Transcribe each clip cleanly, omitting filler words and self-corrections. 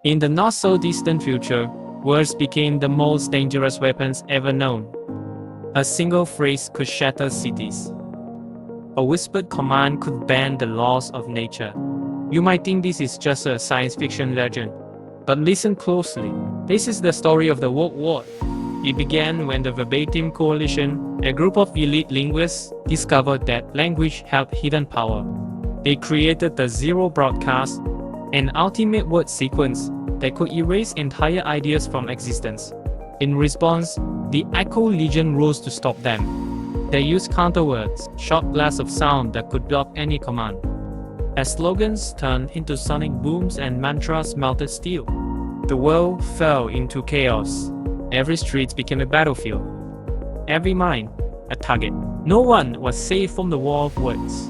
In the not-so-distant future, words became the most dangerous weapons ever known. A single phrase could shatter cities. A whispered command could bend the laws of nature. You might think this is just a science fiction legend, but listen closely. This is the story of the woke word. It began when the Verbatim Coalition, a group of elite linguists, discovered that language held hidden power. They created the zero broadcast, an ultimate word sequence that could erase entire ideas from existence. In response, the Echo Legion rose to stop them. They used counterwords, short blasts of sound that could block any command. As slogans turned into sonic booms and mantras melted steel, the world fell into chaos. Every street became a battlefield. Every mind, a target. No one was safe from the war of words.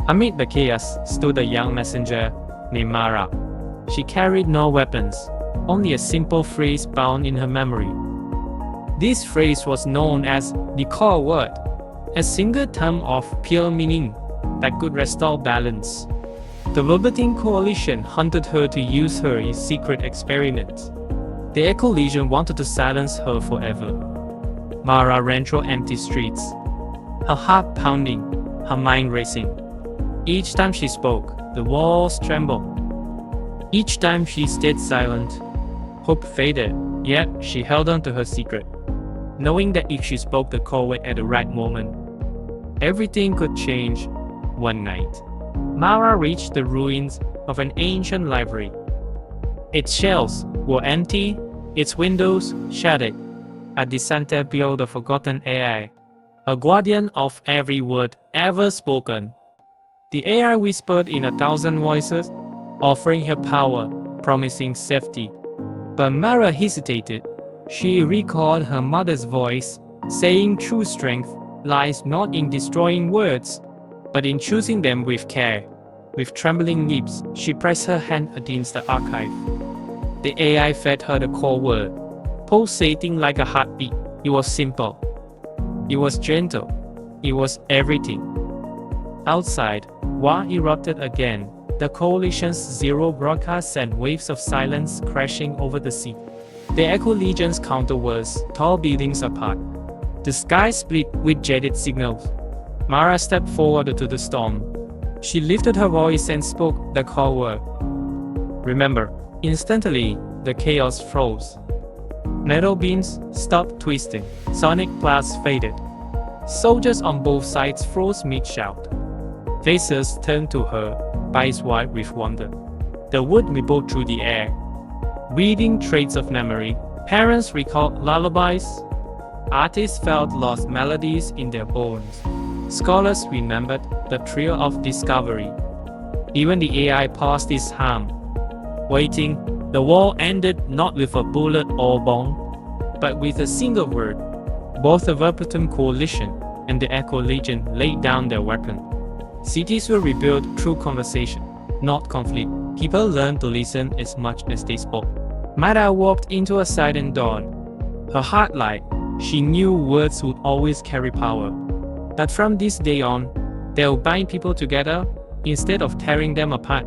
Amid the chaos stood a young messenger named Mara. She carried no weapons, only a simple phrase bound in her memory. This phrase was known as the core word, a single term of pure meaning that could restore balance. The Verbatim Coalition hunted her to use her in secret experiments. The Echo Legion wanted to silence her forever. Mara ran through empty streets, her heart pounding, her mind racing. Each time she spoke, the walls trembled. Each time she stayed silent, hope faded, yet she held on to her secret, knowing that if she spoke the code word at the right moment, everything could change one night. Mara reached the ruins of an ancient library. Its shelves were empty, its windows shattered. At the center built the forgotten AI, a guardian of every word ever spoken. The AI whispered in 1,000 voices, offering her power, promising safety. But Mara hesitated. She recalled her mother's voice, saying true strength lies not in destroying words, but in choosing them with care. With trembling lips, she pressed her hand against the archive. The AI fed her the core word, pulsating like a heartbeat. It was simple. It was gentle. It was everything. Outside, war erupted again. The coalition's zero broadcast sent waves of silence crashing over the sea. The Echo Legion's counterwords tore buildings apart. The sky split with jetted signals. Mara stepped forward to the storm. She lifted her voice and spoke the core word. Remember. Instantly, the chaos froze. Metal beams stopped twisting. Sonic blasts faded. Soldiers on both sides froze mid-shout. Faces turned to her, eyes wide with wonder. The word rippled through the air, reading traits of memory. Parents recalled lullabies. Artists felt lost melodies in their bones. Scholars remembered the thrill of discovery. Even the AI paused its harm. Waiting, the war ended not with a bullet or bomb, but with a single word. Both the Verbatim Coalition and the Echo Legion laid down their weapon. Cities were rebuilt through conversation, not conflict. People learned to listen as much as they spoke. Mara walked into a silent dawn. Her heart light. She knew words would always carry power. But from this day on, they'll bind people together instead of tearing them apart.